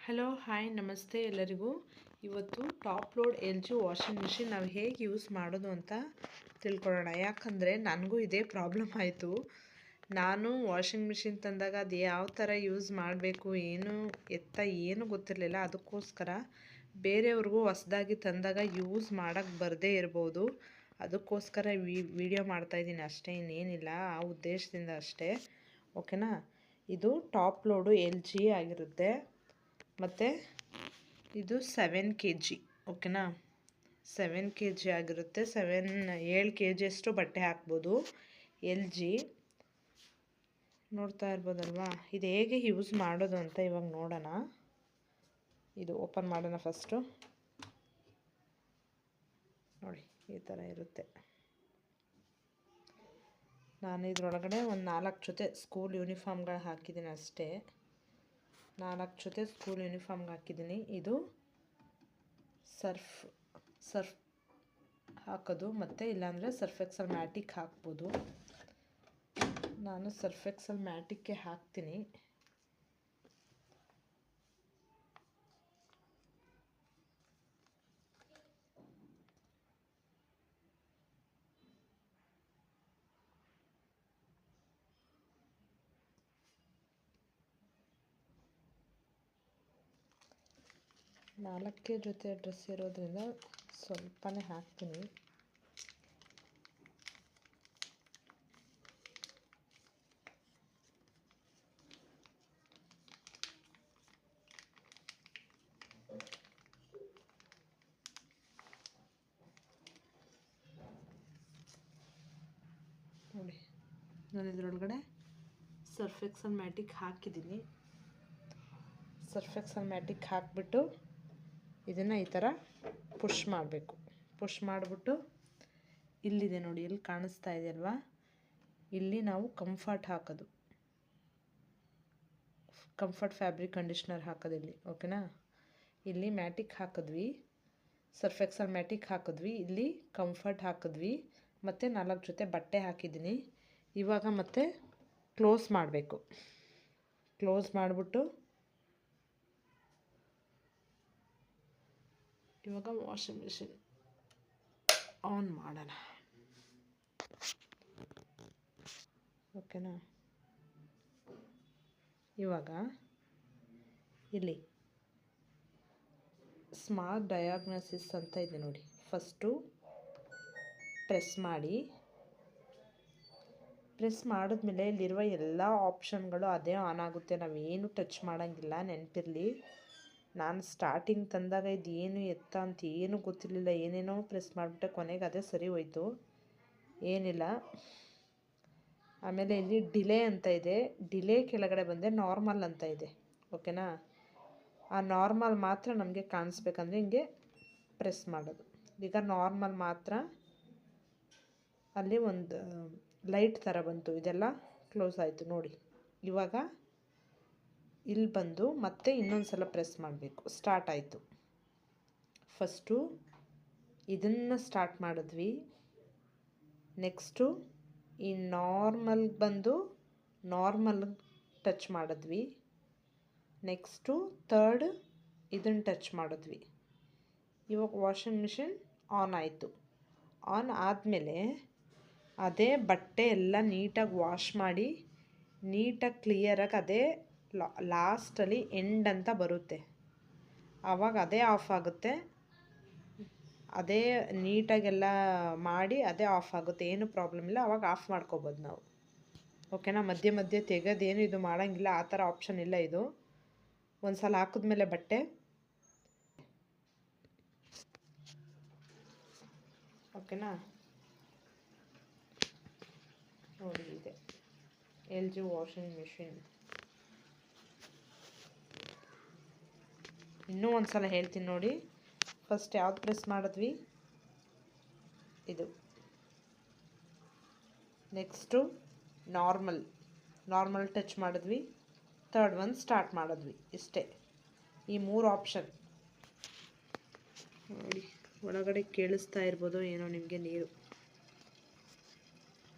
Hello hi ನಮಸ್ತೆ ಎಲ್ಲರಿಗೂ. ಇವತ್ತು top load LG washing machine ನಾವು ಹೇಗೆ ಯೂಸ್ ಮಾಡೋದು ಅಂತ ತಿಳ್ಕೊಳ್ಳೋಣ. ಯಾಕಂದರೆ ನನಗೂ ಇದೇ ಪ್ರಾಬ್ಲಮ್ ಆಯಿತು. ನಾನು ವಾಷಿಂಗ್ ಮಿಷಿನ್ ತಂದಾಗ ಅದು ಯಾವ ಥರ ಯೂಸ್ ಮಾಡಬೇಕು ಏನು ಗೊತ್ತಿರಲಿಲ್ಲ. ಅದಕ್ಕೋಸ್ಕರ ಬೇರೆಯವ್ರಿಗೂ ಹೊಸ್ದಾಗಿ ತಂದಾಗ ಯೂಸ್ ಮಾಡೋಕ್ಕೆ ಬರದೇ ಇರ್ಬೋದು. ಅದಕ್ಕೋಸ್ಕರ ವಿಡಿಯೋ ಮಾಡ್ತಾಯಿದ್ದೀನಿ ಅಷ್ಟೇ, ಇನ್ನೇನಿಲ್ಲ. ಆ ಉದ್ದೇಶದಿಂದ ಅಷ್ಟೇ, ಓಕೆನಾ. ಇದು ಟಾಪ್ ಲೋಡು LG ಆಗಿರುತ್ತೆ. ಮತ್ತು ಇದು 7 kg, ಓಕೆನಾ. 7 kg ಆಗಿರುತ್ತೆ. 7 kg ಅಷ್ಟು ಬಟ್ಟೆ ಹಾಕ್ಬೋದು. LG ನೋಡ್ತಾ ಇರ್ಬೋದಲ್ವಾ. ಇದು ಹೇಗೆ ಯೂಸ್ ಮಾಡೋದು ಅಂತ ಇವಾಗ ನೋಡೋಣ. ಇದು ಓಪನ್ ಮಾಡೋಣ ಫಸ್ಟು. ನೋಡಿ, ಈ ಥರ ಇರುತ್ತೆ. ನಾನು ಇದರೊಳಗಡೆ ಒಂದು 4 ಜೊತೆ ಸ್ಕೂಲ್ ಯೂನಿಫಾರ್ಮ್ಗಳು ಹಾಕಿದ್ದೀನಿ ಅಷ್ಟೇ. 4 ಜೊತೆ ಸ್ಕೂಲ್ ಯೂನಿಫಾರ್ಮ್ಗೆ ಹಾಕಿದ್ದೀನಿ. ಇದು ಸರ್ಫ್ ಹಾಕೋದು, ಮತ್ತು ಇಲ್ಲಾಂದರೆ ಸರ್ಫ್ ಎಕ್ಸೆಲ್ ಮ್ಯಾಟಿಕ್ ಹಾಕ್ಬೋದು. ನಾನು ಸರ್ಫ್ ಎಕ್ಸೆಲ್ ಮ್ಯಾಟಿಕ್ಕೆ ಹಾಕ್ತೀನಿ. ನಾಲ್ಕೇ ಜೊತೆ ಡ್ರೆಸ್ ಇರೋದ್ರಿಂದ ಸ್ವಲ್ಪನೇ ಹಾಕ್ತೀನಿ. ನೋಡಿ, ನಾನು ಇದರೊಳಗಡೆ ಸರ್ಫ್ ಎಕ್ಸೆಲ್ ಮ್ಯಾಟಿಕ್ ಹಾಕಿದ್ದೀನಿ. ಸರ್ಫ್ ಎಕ್ಸೆಲ್ ಮ್ಯಾಟಿಕ್ ಹಾಕಿಬಿಟ್ಟು ಇದನ್ನು ಈ ಥರ ಪುಷ್ ಮಾಡಬೇಕು. ಪುಷ್ ಮಾಡಿಬಿಟ್ಟು ಇಲ್ಲಿದೆ ನೋಡಿ, ಇಲ್ಲಿ ಕಾಣಿಸ್ತಾ ಇದೆಯಲ್ವಾ, ಇಲ್ಲಿ ನಾವು ಕಂಫರ್ಟ್ ಹಾಕೋದು, ಕಂಫರ್ಟ್ ಫ್ಯಾಬ್ರಿಕ್ ಕಂಡೀಷ್ನರ್ ಹಾಕೋದು ಇಲ್ಲಿ, ಓಕೆನಾ. ಇಲ್ಲಿ ಮ್ಯಾಟಿಕ್ ಹಾಕಿದ್ವಿ, ಸರ್ಫ್ ಎಕ್ಸೆಲ್ ಮ್ಯಾಟಿಕ್ ಹಾಕಿದ್ವಿ, ಇಲ್ಲಿ ಕಂಫರ್ಟ್ ಹಾಕಿದ್ವಿ, ಮತ್ತು 4 ಜೊತೆ ಬಟ್ಟೆ ಹಾಕಿದ್ದೀನಿ. ಇವಾಗ ಮತ್ತೆ ಕ್ಲೋಸ್ ಮಾಡಬೇಕು. ಕ್ಲೋಸ್ ಮಾಡಿಬಿಟ್ಟು ಇವಾಗ ವಾಷಿಂಗ್ ಮಿಷಿನ್ ಆನ್ ಮಾಡೋಣ, ಓಕೆನಾ. ಇವಾಗ ಇಲ್ಲಿ ಸ್ಮಾರ್ಟ್ ಡಯಾಗ್ನೋಸಿಸ್ ಅಂತ ಇದೆ ನೋಡಿ. ಫಸ್ಟು ಪ್ರೆಸ್ ಮಾಡಿ, ಪ್ರೆಸ್ ಮಾಡಿದ್ಮೇಲೆ ಇಲ್ಲಿರುವ ಎಲ್ಲ ಆಪ್ಷನ್ಗಳು ಅದೇ ಆನ್ ಆಗುತ್ತೆ. ನಾವೇನು ಟಚ್ ಮಾಡೋಂಗಿಲ್ಲ, ನೆನಪಿರಲಿ. ನಾನು ಸ್ಟಾರ್ಟಿಂಗ್ ತಂದಾಗ ಇದು ಏನು ಎತ್ತ ಅಂತ ಏನೂ ಗೊತ್ತಿರಲಿಲ್ಲ. ಏನೇನೋ ಪ್ರೆಸ್ ಮಾಡಿಬಿಟ್ಟೆ, ಕೊನೆಗೆ ಅದೇ ಸರಿ ಹೋಯ್ತು, ಏನಿಲ್ಲ. ಆಮೇಲೆ ಇಲ್ಲಿ ಡಿಲೇ ಅಂತ ಇದೆ. ಡಿಲೇ ಕೆಳಗಡೆ ಬಂದೆ ನಾರ್ಮಲ್ ಅಂತ ಇದೆ, ಓಕೆನಾ. ಆ ನಾರ್ಮಲ್ ಮಾತ್ರ ನಮಗೆ ಕಾಣಿಸ್ಬೇಕಂದ್ರೆ ಹಿಂಗೆ ಪ್ರೆಸ್ ಮಾಡೋದು. ಈಗ ನಾರ್ಮಲ್ ಮಾತ್ರ ಅಲ್ಲಿ ಒಂದು ಲೈಟ್ ಥರ ಬಂತು, ಇದೆಲ್ಲ ಕ್ಲೋಸ್ ಆಯಿತು ನೋಡಿ. ಇವಾಗ ಇಲ್ಲಿ ಬಂದು ಮತ್ತೆ ಇನ್ನೊಂದು ಸಲ ಪ್ರೆಸ್ ಮಾಡಬೇಕು. ಸ್ಟಾರ್ಟ್ ಆಯಿತು. ಫಸ್ಟು ಇದನ್ನು ಸ್ಟಾರ್ಟ್ ಮಾಡಿದ್ವಿ, ನೆಕ್ಸ್ಟು ಈ ನಾರ್ಮಲ್ ಬಂದು ನಾರ್ಮಲ್ ಟಚ್ ಮಾಡಿದ್ವಿ, ನೆಕ್ಸ್ಟು ಥರ್ಡ್ ಇದನ್ನು ಟಚ್ ಮಾಡಿದ್ವಿ. ಇವಾಗ ವಾಷಿಂಗ್ ಮಿಷಿನ್ ಆನ್ ಆಯಿತು. ಆನ್ ಆದಮೇಲೆ ಅದೇ ಬಟ್ಟೆ ಎಲ್ಲ ನೀಟಾಗಿ ವಾಶ್ ಮಾಡಿ, ನೀಟಾಗಿ ಕ್ಲಿಯರಾಗಿ ಅದೇ ಲಾಸ್ಟಲ್ಲಿ ಎಂಡ್ ಅಂತ ಬರುತ್ತೆ, ಆವಾಗ ಅದೇ ಆಫ್ ಆಗುತ್ತೆ. ಅದೇ ನೀಟಾಗೆಲ್ಲ ಮಾಡಿ ಅದೇ ಆಫ್ ಆಗುತ್ತೆ, ಏನು ಪ್ರಾಬ್ಲಮ್ ಇಲ್ಲ. ಆವಾಗ ಆಫ್ ಮಾಡ್ಕೋಬೋದು ನಾವು, ಓಕೆನಾ. ಮಧ್ಯೆ ಮಧ್ಯೆ ತೆಗೆಯೋದೇನು ಇದು ಮಾಡೋಂಗಿಲ್ಲ, ಆ ಥರ ಆಪ್ಷನ್ ಇಲ್ಲ ಇದು. ಒಂದು ಸಲ ಹಾಕಿದ್ಮೇಲೆ ಬಟ್ಟೆ, ಓಕೆನಾ. ನೋಡಿ, ಇದೆ LG ವಾಷಿಂಗ್ ಮಿಷಿನ್. ಇನ್ನೂ ಒಂದು ಸಲ ಹೇಳ್ತೀನಿ ನೋಡಿ. ಫಸ್ಟ್ ಯಾವ್ದು ಪ್ರೆಸ್ ಮಾಡಿದ್ವಿ, ಇದು. ನೆಕ್ಸ್ಟು ನಾರ್ಮಲ್ ಟಚ್ ಮಾಡಿದ್ವಿ, ಥರ್ಡ್ ಒನ್ ಸ್ಟಾರ್ಟ್ ಮಾಡಿದ್ವಿ, ಇಷ್ಟೇ. ಈ 3 ಆಪ್ಷನ್ ನೋಡಿ. ಒಳಗಡೆ ಕೇಳಿಸ್ತಾ ಇರ್ಬೋದು ಏನೋ ನಿಮಗೆ ನೀರು.